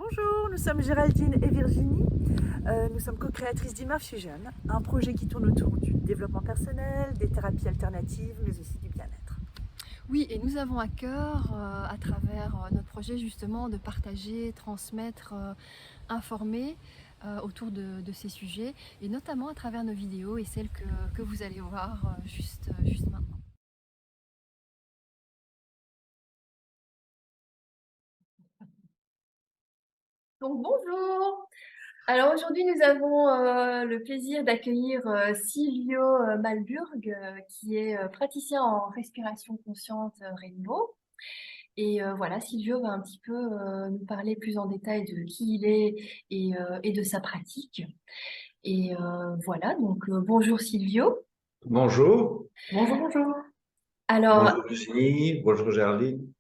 Bonjour, nous sommes Géraldine et Virginie. Nous sommes co-créatrices d'Immerve Fusion, un projet qui tourne autour du développement personnel, des thérapies alternatives, mais aussi du bien-être. Oui, et nous avons à cœur, à travers notre projet justement, de partager, transmettre, informer autour de ces sujets, et notamment à travers nos vidéos et celles que vous allez voir juste maintenant. Donc bonjour. Alors aujourd'hui nous avons le plaisir d'accueillir Silvio Malburg qui est praticien en respiration consciente Rainbow. Et voilà, Silvio va un petit peu nous parler plus en détail de qui il est et de sa pratique. Et voilà, donc bonjour Silvio. Bonjour, Bonjour, bonjour. Alors, bonjour Virginie, bonjour Géraldine.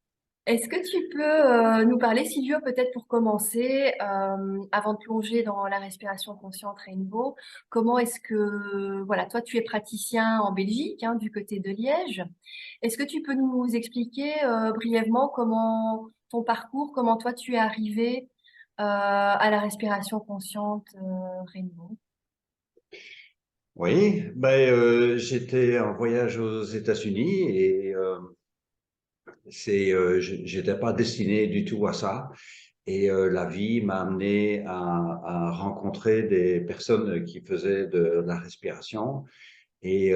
est-ce que tu peux nous parler, Silvio, peut-être pour commencer, avant de plonger dans la respiration consciente Rainbow, comment est-ce que, voilà, toi tu es praticien en Belgique, hein, du côté de Liège. Est-ce que tu peux nous expliquer brièvement comment ton parcours, comment toi tu es arrivé à la respiration consciente Rainbow? Oui, j'étais en voyage aux États-Unis et j'étais pas destiné du tout à ça. Et la vie m'a amené à rencontrer des personnes qui faisaient de la respiration. Et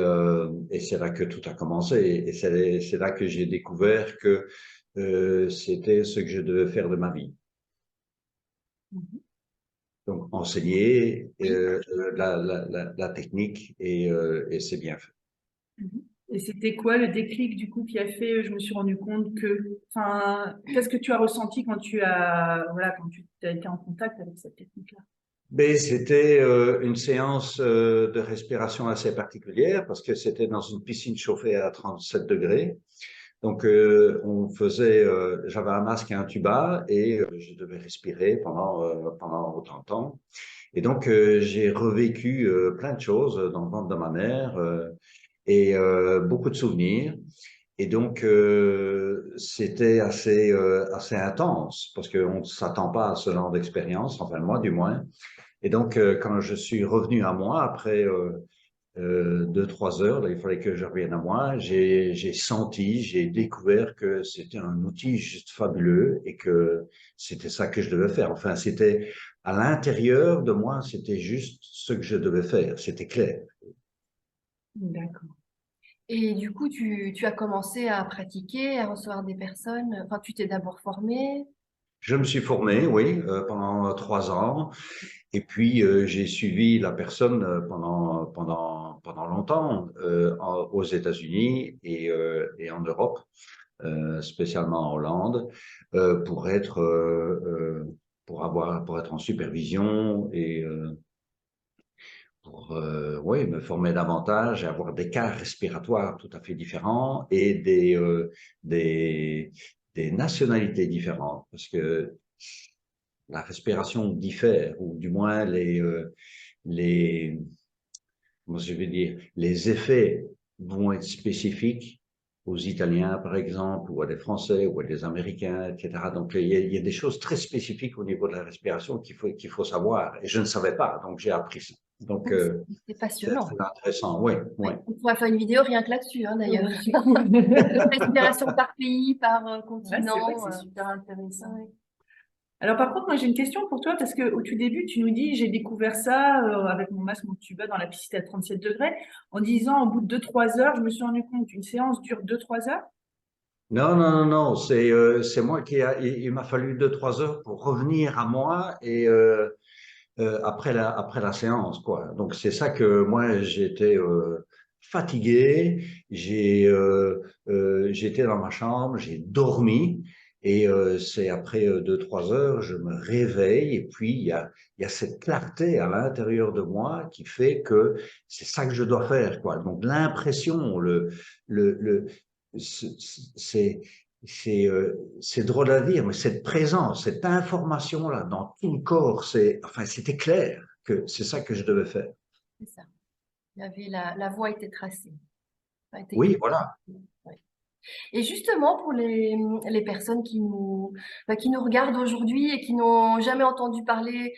c'est là que tout a commencé. Et c'est là que j'ai découvert que c'était ce que je devais faire de ma vie. Mhm. Donc, enseigner Oui. la technique et c'est bien fait. Mhm. Et c'était quoi le déclic du coup qui a fait, je me suis rendu compte que, enfin, qu'est-ce que tu as ressenti quand tu as, voilà, quand tu as été en contact avec cette technique-là? Mais c'était une séance de respiration assez particulière parce que c'était dans une piscine chauffée à 37 degrés. Donc, j'avais un masque et un tuba et je devais respirer pendant autant de temps. Et donc, j'ai revécu plein de choses dans le ventre de ma mère et beaucoup de souvenirs. Et donc, c'était assez intense parce qu'on ne s'attend pas à ce genre d'expérience, enfin moi du moins. Et donc, quand je suis revenu à moi, après 2, 3 heures, là, il fallait que je revienne à moi, j'ai découvert que c'était un outil juste fabuleux et que c'était ça que je devais faire. Enfin, c'était à l'intérieur de moi, c'était juste ce que je devais faire, c'était clair. D'accord. Et du coup, tu as commencé à pratiquer, à recevoir des personnes. Enfin, tu t'es d'abord formé. Je me suis formé, oui, pendant 3 ans. Et puis, j'ai suivi la personne pendant longtemps aux États-Unis et en Europe, spécialement en Hollande, pour pour être en supervision et pour ouais, me former davantage et avoir des cas respiratoires tout à fait différents et des, des nationalités différentes. Parce que la respiration diffère, ou du moins les, comment je vais dire, les effets vont être spécifiques aux Italiens, par exemple, ou à des Français, ou à des Américains, etc. Donc, il y a des choses très spécifiques au niveau de la respiration qu'il faut savoir. Et je ne savais pas, donc j'ai appris ça. Donc, Oui, c'est c'est passionnant. très intéressant. Oui, oui. Ouais. On pourrait faire une vidéo rien que là-dessus, hein, d'ailleurs. Ouais, c'est cool. Respiration par pays, par Ouais, c'est vrai que continent. c'est super intéressant. Ouais. Alors par contre, moi j'ai une question pour toi parce que au tout début, tu nous dis j'ai découvert ça avec mon masque, mon tuba dans la piscine à 37 degrés, en disant au bout de 2, 3 heures, je me suis rendu compte qu'une séance dure 2, 3 heures. Non, non, non, non, c'est moi il m'a fallu 2, 3 heures pour revenir à moi et après la séance, quoi. Donc c'est ça que moi j'étais fatigué, j'étais dans ma chambre, j'ai dormi et c'est après 2, 3 heures, je me réveille et puis il y a cette clarté à l'intérieur de moi qui fait que c'est ça que je dois faire, quoi. Donc l'impression, le, c'est c'est drôle à dire, mais cette présence, cette information-là dans tout le corps, c'était clair que c'est ça que je devais faire. C'est ça. Il y avait la voie était tracée. Ça a été Oui, clair. voilà. Ouais. Et justement, pour les personnes qui nous regardent aujourd'hui et qui n'ont jamais entendu parler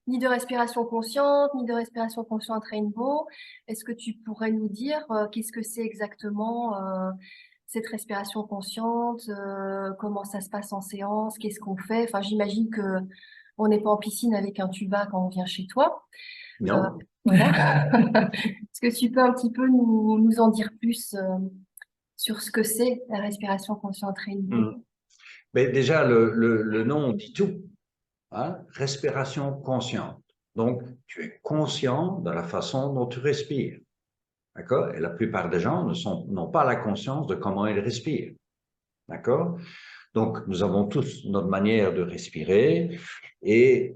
ni de respiration consciente, ni de respiration consciente Rainbow, est-ce que tu pourrais nous dire qu'est-ce que c'est exactement cette respiration consciente, comment ça se passe en séance, qu'est-ce qu'on fait? Enfin, j'imagine que on n'est pas en piscine avec un tuba quand on vient chez toi. Non? Voilà. Est-ce que tu peux un petit peu nous en dire plus sur ce que c'est la respiration consciente Rainbow? Hmm. Mais déjà, le nom dit tout. Hein? Respiration consciente. Donc, tu es conscient de la façon dont tu respires. D'accord? Et la plupart des gens n'ont pas la conscience de comment ils respirent. D'accord? Donc, nous avons tous notre manière de respirer et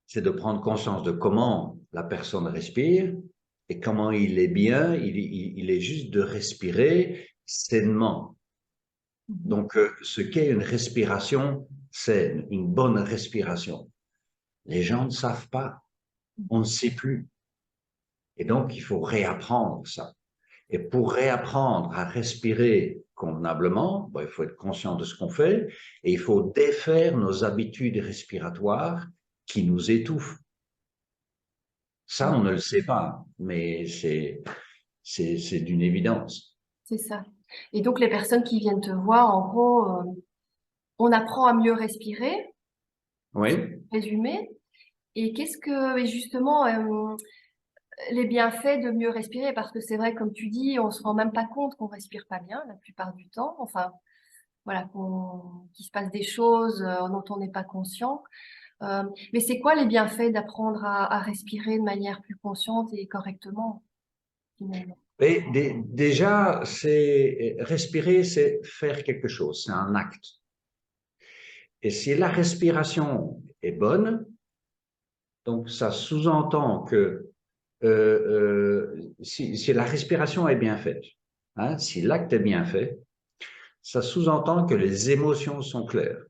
c'est de prendre conscience de comment la personne respire et comment il est bien, il est juste de respirer sainement. Donc, ce qu'est une respiration saine, une bonne respiration, les gens ne savent pas, on ne sait plus. Et donc, il faut réapprendre ça. Et pour réapprendre à respirer convenablement, il faut être conscient de ce qu'on fait et il faut défaire nos habitudes respiratoires qui nous étouffent. Ça, on ne le sait pas, mais c'est d'une évidence. C'est ça. Et donc, les personnes qui viennent te voir, en gros, on apprend à mieux respirer, Oui, résumé. Et et justement, les bienfaits de mieux respirer, parce que c'est vrai, comme tu dis, on se rend même pas compte qu'on respire pas bien la plupart du temps. Enfin, voilà, qu'il se passe des choses dont on n'est pas conscient. Mais c'est quoi les bienfaits d'apprendre à respirer de manière plus consciente et correctement, finalement? et déjà, respirer, c'est faire quelque chose, c'est un acte. Et si la respiration est bonne, donc ça sous-entend que si la respiration est bien faite, hein, si l'acte est bien fait, ça sous-entend que les émotions sont claires.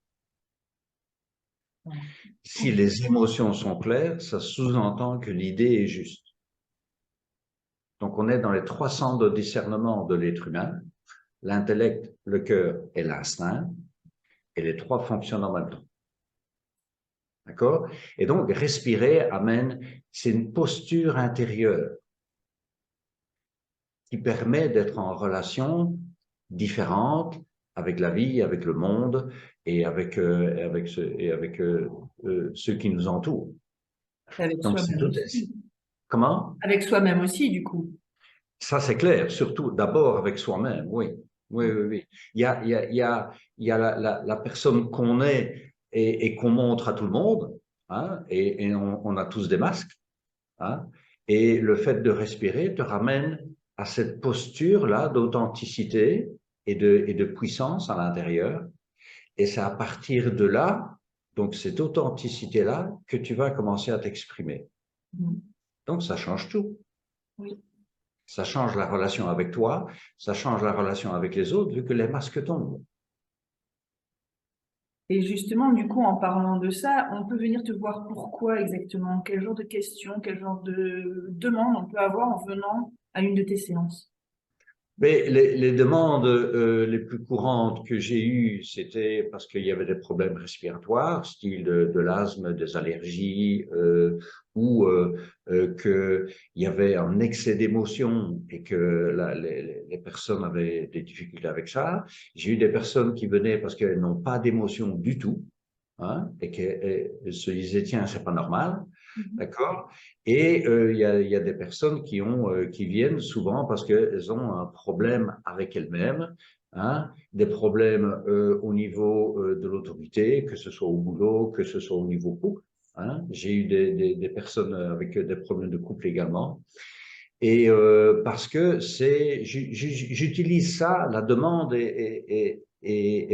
Si les émotions sont claires, ça sous-entend que l'idée est juste. Donc on est dans les trois centres de discernement de l'être humain, l'intellect, le cœur et l'instinct, et les trois fonctionnent en même temps. D'accord? Et donc respirer amène, c'est une posture intérieure qui permet d'être en relation différente avec la vie, avec le monde et avec ceux qui nous entourent. Avec Donc, c'est soi-même tout. aussi. Comment? Avec soi-même aussi, du coup. Ça, c'est clair. Surtout, d'abord avec soi-même. Oui. Oui, oui, oui. Il y a la personne qu'on est et qu'on montre à tout le monde. Hein, et on a tous des masques. Hein, et le fait de respirer te ramène à cette posture-là d'authenticité et de puissance à l'intérieur. Et c'est à partir de là, donc cette authenticité-là, que tu vas commencer à t'exprimer. Donc ça change tout. Oui. Ça change la relation avec toi, ça change la relation avec les autres, vu que les masques tombent. Et justement, du coup, en parlant de ça, on peut venir te voir pourquoi exactement? Quel genre de questions, quel genre de demandes on peut avoir en venant à une de tes séances? Mais les demandes les plus courantes que j'ai eues, c'était parce qu'il y avait des problèmes respiratoires, style de l'asthme, des allergies, ou qu'il y avait un excès d'émotions et que les personnes avaient des difficultés avec ça. J'ai eu des personnes qui venaient parce qu'elles n'ont pas d'émotions du tout, hein, et qu'elles se disaient, tiens, c'est pas normal. D'accord? Et il y a des personnes qui viennent souvent parce qu'elles ont un problème avec elles-mêmes, hein, des problèmes au niveau de l'autorité, que ce soit au boulot, que ce soit au niveau couple. Hein. J'ai eu des personnes avec des problèmes de couple également. Et parce que j'utilise ça, la demande est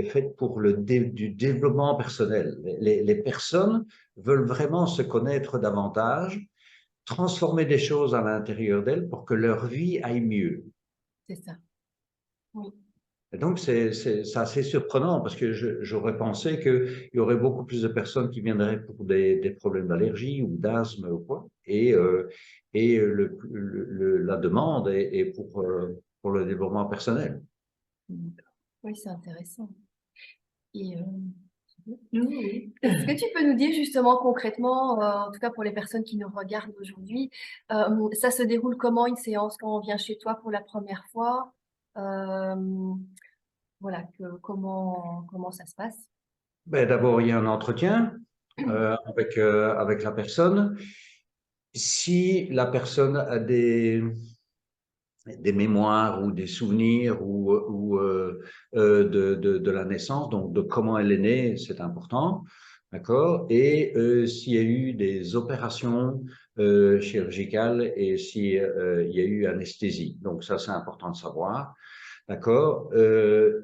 faite pour du développement personnel. Les personnes veulent vraiment se connaître davantage, transformer des choses à l'intérieur d'elles pour que leur vie aille mieux. C'est ça. Oui. Et donc, c'est assez surprenant parce que j'aurais pensé qu'il y aurait beaucoup plus de personnes qui viendraient pour des problèmes d'allergie ou d'asthme ou quoi. Et la demande est pour le développement personnel. Oui, c'est intéressant. Et Oui. est-ce que tu peux nous dire justement concrètement, en tout cas pour les personnes qui nous regardent aujourd'hui, ça se déroule comment une séance quand on vient chez toi pour la première fois? Voilà, comment ça se passe? Ben, d'abord, il y a un entretien avec la personne. Si la personne a des mémoires ou des souvenirs de la naissance, donc de comment elle est née, c'est important, d'accord? Et s'il y a eu des opérations chirurgicales et s'il y a eu anesthésie. Donc ça, c'est important de savoir, d'accord?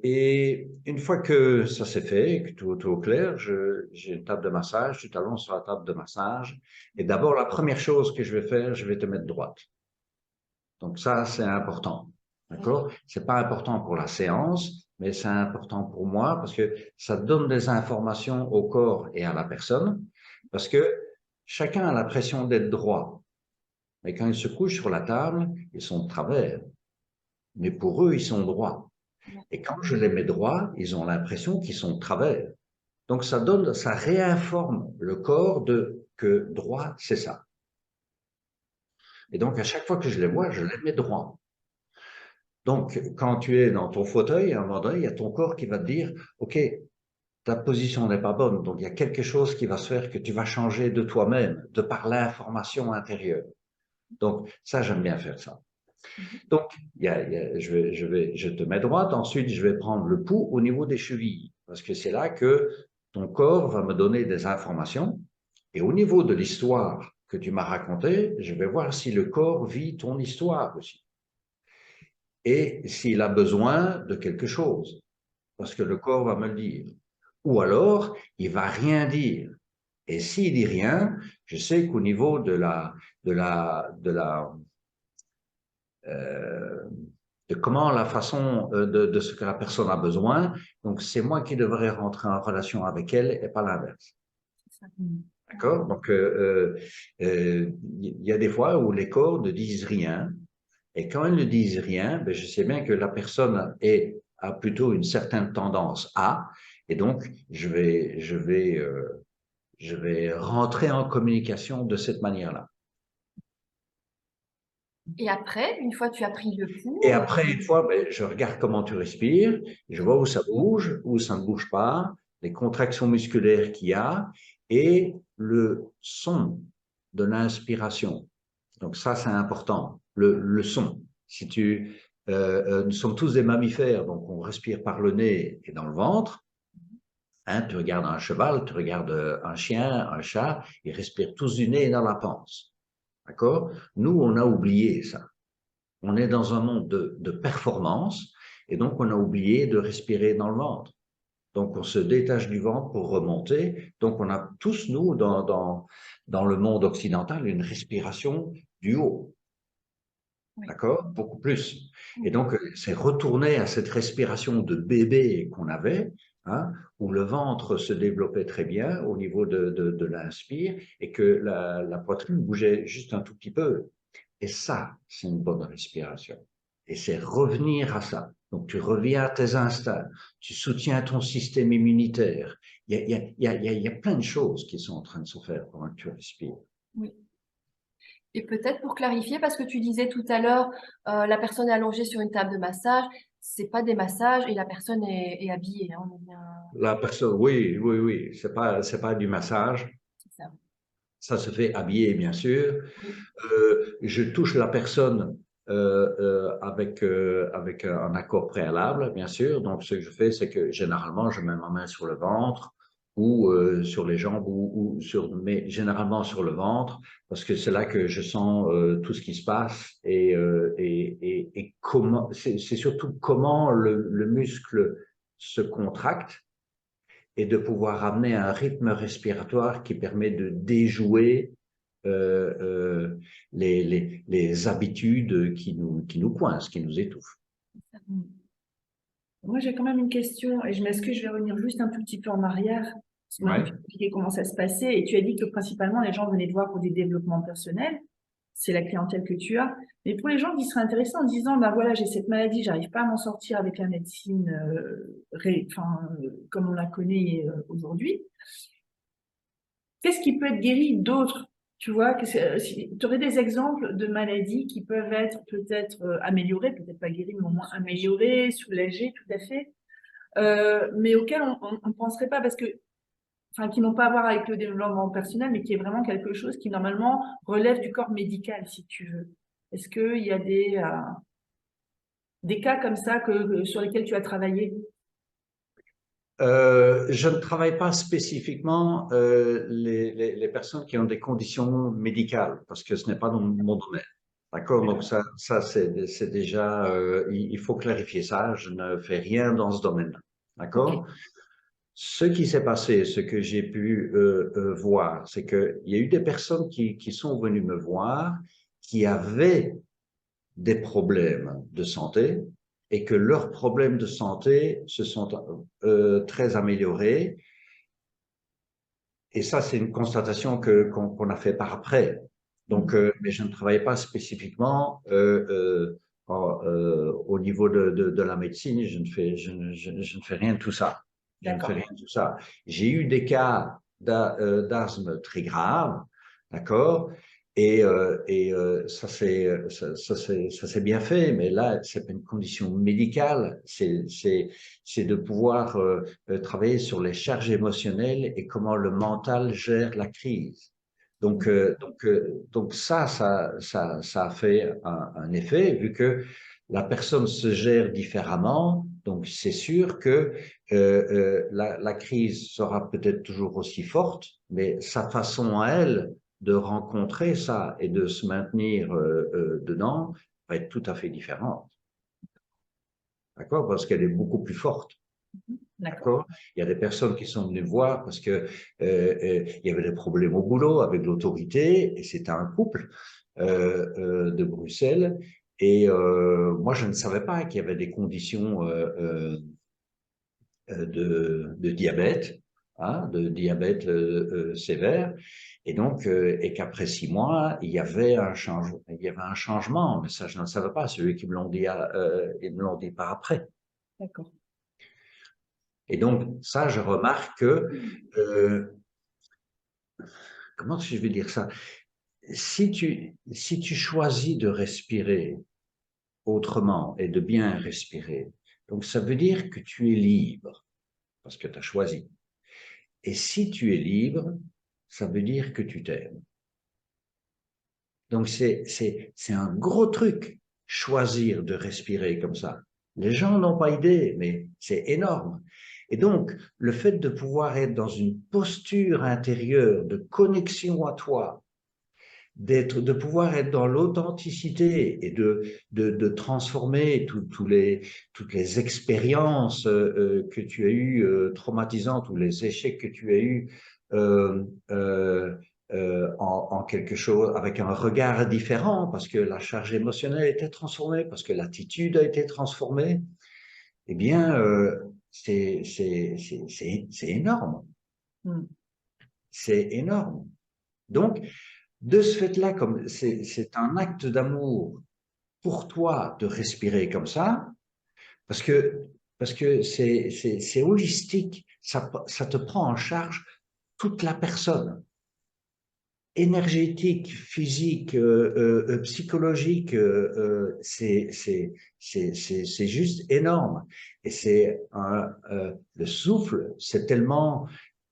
Et une fois que ça s'est fait, que tout est au clair, j'ai une table de massage, tu t'allonges sur la table de massage, et d'abord, la première chose que je vais faire, je vais te mettre droite. Donc ça, c'est important. D'accord? C'est pas important pour la séance, mais c'est important pour moi parce que ça donne des informations au corps et à la personne. Parce que chacun a l'impression d'être droit. Mais quand ils se couchent sur la table, ils sont de travers. Mais pour eux, ils sont droits. Et quand je les mets droits, ils ont l'impression qu'ils sont de travers. Donc ça réinforme le corps que droit, c'est ça. Et donc à chaque fois que je les vois, je les mets droits. Donc, quand tu es dans ton fauteuil, à un moment donné, il y a ton corps qui va te dire, OK, ta position n'est pas bonne. Donc, il y a quelque chose qui va se faire que tu vas changer de toi-même, de par l'information intérieure. Donc, ça, j'aime bien faire ça. Donc, je te mets droite. Ensuite, je vais prendre le pouls au niveau des chevilles. Parce que c'est là que ton corps va me donner des informations. Et au niveau de l'histoire que tu m'as racontée, je vais voir si le corps vit ton histoire aussi. Et s'il a besoin de quelque chose, parce que le corps va me le dire. Ou alors, il va rien dire. Et s'il dit rien, je sais qu'au niveau euh, de comment la façon de ce que la personne a besoin, donc c'est moi qui devrais rentrer en relation avec elle et pas l'inverse. D'accord? Donc, il y a des fois où les corps ne disent rien. Et quand ils ne disent rien, ben je sais bien que la personne a plutôt une certaine tendance à, et donc je vais rentrer en communication de cette manière-là. Et après, une fois que tu as pris le pouls, Et après, une fois, ben, je regarde comment tu respires, je vois où ça bouge, où ça ne bouge pas, les contractions musculaires qu'il y a, et le son de l'inspiration. Donc ça, c'est important, le son. Si nous sommes tous des mammifères, donc on respire par le nez et dans le ventre. Hein, tu regardes un cheval, tu regardes un chien, un chat, ils respirent tous du nez et dans la panse. D'accord? Nous, on a oublié ça. On est dans un monde de performance et donc on a oublié de respirer dans le ventre. Donc on se détache du ventre pour remonter. Donc on a tous, nous, dans le monde occidental, une respiration du haut. D'accord? Beaucoup plus. Et donc, c'est retourner à cette respiration de bébé qu'on avait, hein, où le ventre se développait très bien au niveau de l'inspire et que la poitrine bougeait juste un tout petit peu. Et ça, c'est une bonne respiration. Et c'est revenir à ça. Donc, tu reviens à tes instincts, tu soutiens ton système immunitaire. Il y a plein de choses qui sont en train de se faire pendant que tu respires. oui. Et peut-être pour clarifier, parce que tu disais tout à l'heure, la personne est allongée sur une table de massage, c'est pas des massages et la personne est habillée. Hein, on est bien... La personne, oui. C'est pas du massage. C'est ça. Ça se fait habillé, bien sûr. Oui. Je touche la personne avec un accord préalable, bien sûr. Donc, ce que je fais, c'est que généralement, je mets ma main sur le ventre ou sur les jambes mais généralement sur le ventre, parce que c'est là que je sens tout ce qui se passe et comment. C'est surtout comment le muscle se contracte et de pouvoir amener un rythme respiratoire qui permet de déjouer les habitudes qui nous coincent, qui nous étouffent. Moi, j'ai quand même une question et je m'excuse, je vais revenir juste un tout petit peu en arrière. Parce que maintenant, Ouais. tu as expliqué comment ça se passait et tu as dit que principalement, les gens venaient te voir pour des développements personnels. c'est la clientèle que tu as. Mais pour les gens qui seraient intéressés en disant, ben voilà, j'ai cette maladie, j'arrive pas à m'en sortir avec la médecine comme on la connaît aujourd'hui, qu'est-ce qui peut être guéri d'autre? Tu vois, si tu aurais des exemples de maladies qui peuvent être peut-être améliorées, peut-être pas guéries, mais au moins améliorées, soulagées, tout à fait, mais auxquelles on ne penserait pas parce que, enfin, qui n'ont pas à voir avec le développement personnel, mais qui est vraiment quelque chose qui normalement relève du corps médical, si tu veux. Est-ce qu'il y a des cas comme ça sur lesquels tu as travaillé? Je ne travaille pas spécifiquement les personnes qui ont des conditions médicales, parce que ce n'est pas dans mon domaine. D'accord? Donc ça c'est déjà, il faut clarifier ça. Je ne fais rien dans ce domaine-là. D'accord? Okay. Ce qui s'est passé, ce que j'ai pu voir, c'est qu'il y a eu des personnes qui sont venues me voir, qui avaient des problèmes de santé, et que leurs problèmes de santé se sont très améliorés. Et ça, c'est une constatation qu'on a fait par après. Donc, mais je ne travaillais pas spécifiquement au niveau de la médecine. Je ne fais rien de tout ça. Je ne fais rien de tout ça. J'ai eu des cas d'asthme très graves, d'accord? Et ça c'est bien fait, mais là, c'est une condition médicale. C'est de pouvoir travailler sur les charges émotionnelles et comment le mental gère la crise. Donc ça a fait un effet, vu que la personne se gère différemment. Donc c'est sûr que la crise sera peut-être toujours aussi forte, mais sa façon à elle de rencontrer ça et de se maintenir dedans va être tout à fait différente. D'accord? Parce qu'elle est beaucoup plus forte. D'accord? Il y a des personnes qui sont venues voir parce que il y avait des problèmes au boulot avec l'autorité, et c'était un couple de Bruxelles. Et moi, je ne savais pas qu'il y avait des conditions de diabète, hein, de diabète sévère. Et donc, et qu'après 6 mois, il y avait un changement, mais ça, je ne le savais pas. Celui qui me l'ont dit, ils me l'ont dit par après. D'accord. Et donc, ça, je remarque que, comment je vais dire ça? Si tu choisis de respirer autrement et de bien respirer, donc ça veut dire que tu es libre, parce que tu as choisi. Et si tu es libre, ça veut dire que tu t'aimes. Donc, c'est un gros truc, choisir de respirer comme ça. Les gens n'ont pas idée, mais c'est énorme. Et donc, le fait de pouvoir être dans une posture intérieure de connexion à toi, de pouvoir être dans l'authenticité et de transformer toutes les expériences que tu as eues traumatisantes, ou les échecs que tu as eus en quelque chose avec un regard différent, parce que la charge émotionnelle a été transformée, parce que l'attitude a été transformée, eh bien, c'est énorme. C'est énorme. Donc, de ce fait-là, comme c'est un acte d'amour pour toi de respirer comme ça, parce que c'est holistique, ça te prend en charge toute la personne, énergétique, physique, psychologique, c'est juste énorme. Et c'est le souffle, c'est tellement,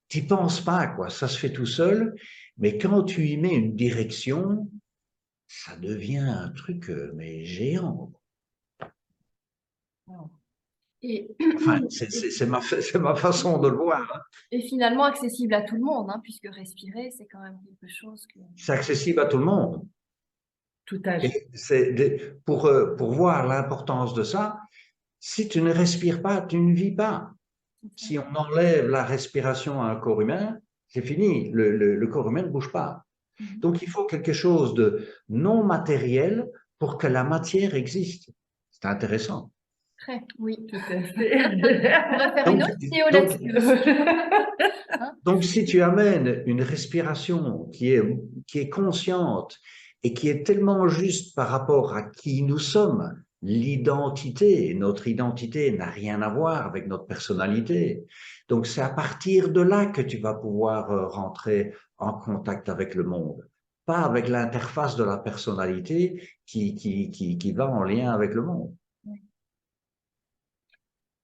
t'y penses pas, quoi, ça se fait tout seul. Mais quand tu y mets une direction, ça devient un truc mais géant. Et, Enfin, c'est ma façon de le voir. Hein. et finalement accessible à tout le monde, hein, puisque respirer, c'est quand même quelque chose que... C'est accessible à tout le monde. Tout à fait. Et pour voir l'importance de ça, si tu ne respires pas, tu ne vis pas. Si on enlève la respiration à un corps humain, c'est fini. Le corps humain ne bouge pas. Donc, il faut quelque chose de non matériel pour que la matière existe. C'est intéressant. Très, oui. Tout à fait. On va faire une autre vidéo là-dessus. Donc, si tu amènes une respiration qui est consciente et qui est tellement juste par rapport à qui nous sommes. L'identité, notre identité n'a rien à voir avec notre personnalité. Donc c'est à partir de là que tu vas pouvoir rentrer en contact avec le monde, pas avec l'interface de la personnalité qui va en lien avec le monde.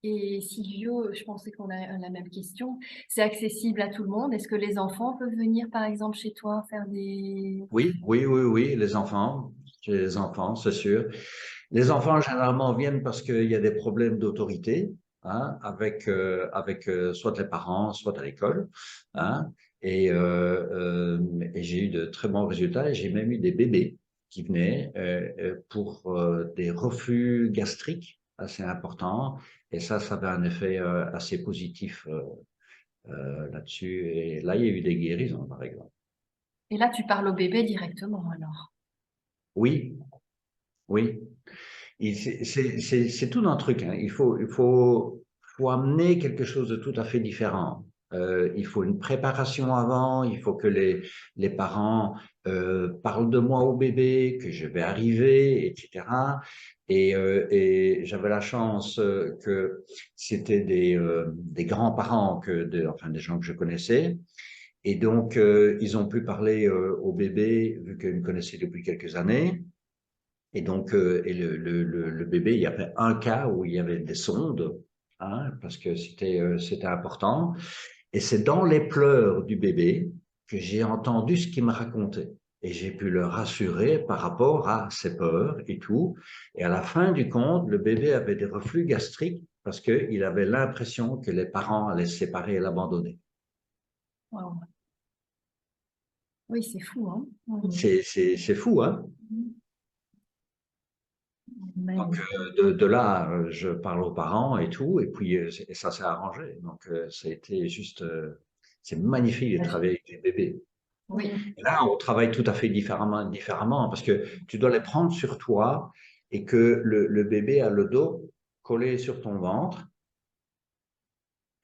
Et Silvio, je pensais qu'on a la même question. C'est accessible à tout le monde. Est-ce que les enfants peuvent venir, par exemple, chez toi faire des... Oui, oui, oui, oui, les enfants, c'est sûr. Les enfants, généralement, viennent parce qu'il y a des problèmes d'autorité, hein, avec soit les parents, soit à l'école, hein, et j'ai eu de très bons résultats, et j'ai même eu des bébés qui venaient pour des reflux gastriques assez importants, et ça avait un effet assez positif là-dessus, et là, il y a eu des guérisons, par exemple. Et là, tu parles au bébé directement, alors. Oui, oui. C'est tout un truc, hein. Il faut amener quelque chose de tout à fait différent. Il faut une préparation avant, il faut que les parents parlent de moi au bébé, que je vais arriver, etc. Et j'avais la chance que c'était des grands-parents, enfin des gens que je connaissais. Et donc, ils ont pu parler au bébé, vu qu'ils me connaissaient depuis quelques années. Et donc, le bébé, il y avait un cas où il y avait des sondes, hein, parce que c'était important. Et c'est dans les pleurs du bébé que j'ai entendu ce qu'il me racontait. Et j'ai pu le rassurer par rapport à ses peurs et tout. Et à la fin du compte, le bébé avait des reflux gastriques parce qu'il avait l'impression que les parents allaient se séparer et l'abandonner. Wow. Oui, c'est fou, hein. C'est fou, hein? Donc, Magnifique. de là, je parle aux parents et tout, et puis ça s'est arrangé. Donc, ça a été juste, c'est magnifique de travailler avec les bébés. Oui, Et là, on travaille tout à fait différemment, parce que tu dois les prendre sur toi et que le bébé a le dos collé sur ton ventre,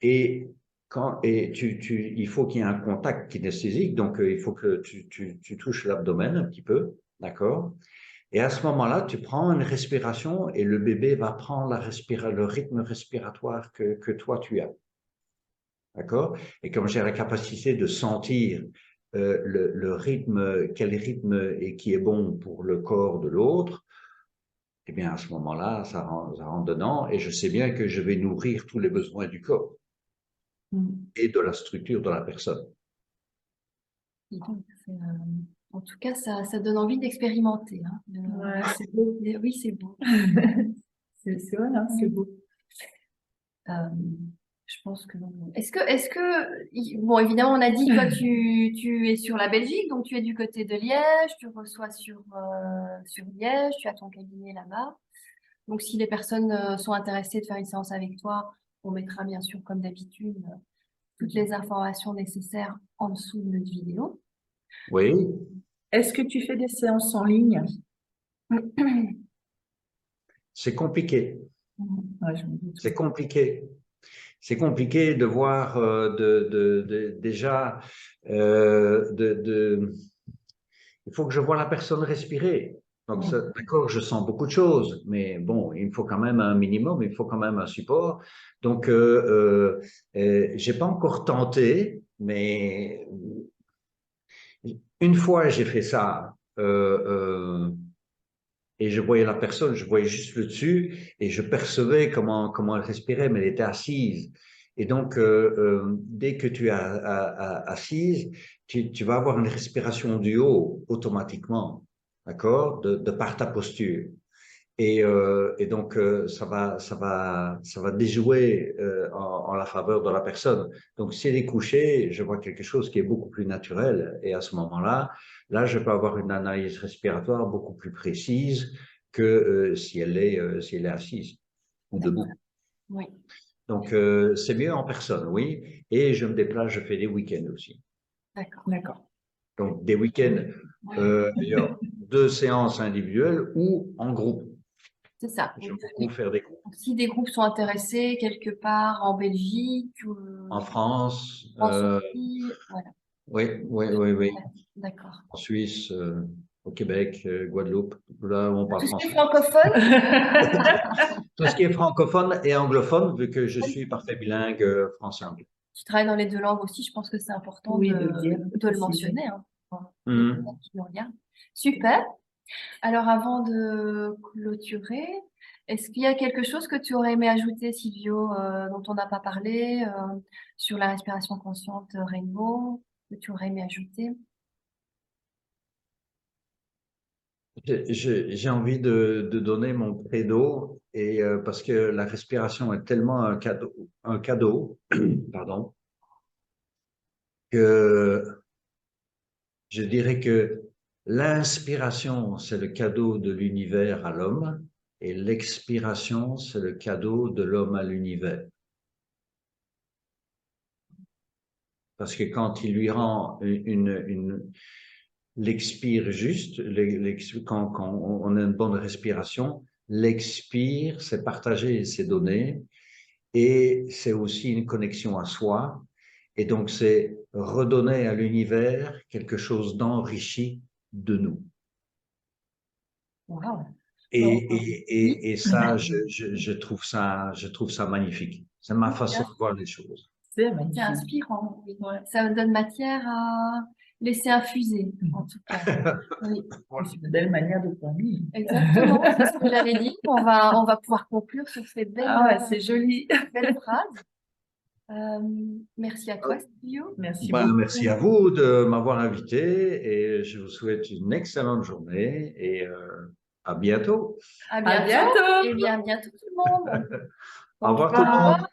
et il faut qu'il y ait un contact kinesthésique, donc il faut que tu touches l'abdomen un petit peu, d'accord? Et à ce moment-là, tu prends une respiration et le bébé va prendre le rythme respiratoire que toi tu as. D'accord? Et comme j'ai la capacité de sentir le rythme, quel rythme et qui est bon pour le corps de l'autre, eh bien à ce moment-là, ça rentre dedans et je sais bien que je vais nourrir tous les besoins du corps et de la structure de la personne. dis donc, en tout cas, ça donne envie d'expérimenter, hein. Ouais, c'est beau. Oui, c'est beau. C'est vrai, hein, c'est beau. Euh, je pense que bon, évidemment, on a dit, toi, tu es sur la Belgique, donc tu es du côté de Liège, tu reçois sur Liège, tu as ton cabinet là-bas. Donc, si les personnes sont intéressées de faire une séance avec toi, on mettra bien sûr, comme d'habitude, toutes les informations nécessaires en dessous de notre vidéo. Oui, Est-ce que tu fais des séances en ligne? c'est compliqué. Ouais, je me doute. C'est compliqué. C'est compliqué de voir déjà il faut que je vois la personne respirer. Donc, d'accord, je sens beaucoup de choses, mais bon, il me faut quand même un minimum, il faut quand même un support. Donc, j'ai pas encore tenté, mais une fois j'ai fait ça. Et je voyais la personne, je voyais juste le dessus et je percevais comment elle respirait, mais elle était assise. Et donc, dès que tu es assise, tu vas avoir une respiration du haut automatiquement, d'accord, de par ta posture. Et donc, ça va déjouer en la faveur de la personne. Donc, si elle est couchée, je vois quelque chose qui est beaucoup plus naturel. Et à ce moment-là, là, je peux avoir une analyse respiratoire beaucoup plus précise que si elle est assise ou debout. Oui, Donc, c'est mieux en personne, oui. Et je me déplace, je fais des week-ends aussi. d'accord. D'accord. Donc, des week-ends, d'ailleurs, 2 séances individuelles ou en groupe. C'est ça. J'aime beaucoup faire des groupes. Donc, si des groupes sont intéressés quelque part en Belgique ou En France, en Suisse, voilà. oui, oui, oui, oui. D'accord. En Suisse, au Québec, Guadeloupe, là où on parle Tout ce qui est français. francophone, Tout ce qui est francophone et anglophone, vu que je suis parfait bilingue français-anglais. tu travailles dans les deux langues aussi, je pense que c'est important Oui, de le dire, de le préciser. mentionner, hein, pour les Mhm. personnes qui nous regardent. Super. Alors, avant de clôturer, est-ce qu'il y a quelque chose que tu aurais aimé ajouter, Silvio, dont on n'a pas parlé, sur la respiration consciente Rainbow, que tu aurais aimé ajouter? J'ai envie de donner mon credo et parce que la respiration est tellement un cadeau, pardon, que je dirais que l'inspiration, c'est le cadeau de l'univers à l'homme et l'expiration, c'est le cadeau de l'homme à l'univers. Parce que quand il lui rend l'expire juste, quand on a une bonne respiration, l'expire, c'est partager ses données et c'est aussi une connexion à soi. Et donc, c'est redonner à l'univers quelque chose d'enrichi de nous. Wow. Et ça, je trouve ça magnifique. C'est ma façon de voir les choses. C'est C'est magnifique. inspirant, oui. Ça me donne matière à laisser infuser, en tout cas. Oui, C'est une belle manière de terminer. exactement, c'est ce que j'avais dit. On va pouvoir conclure sur ces Ah ouais, c'est joli. belles phrases. Merci à toi, Silvio. Merci Ben, beaucoup. merci à vous de m'avoir invité et je vous souhaite une excellente journée et à bientôt. À À bientôt. bientôt. Et bien, bientôt tout le monde. Au revoir tout le monde.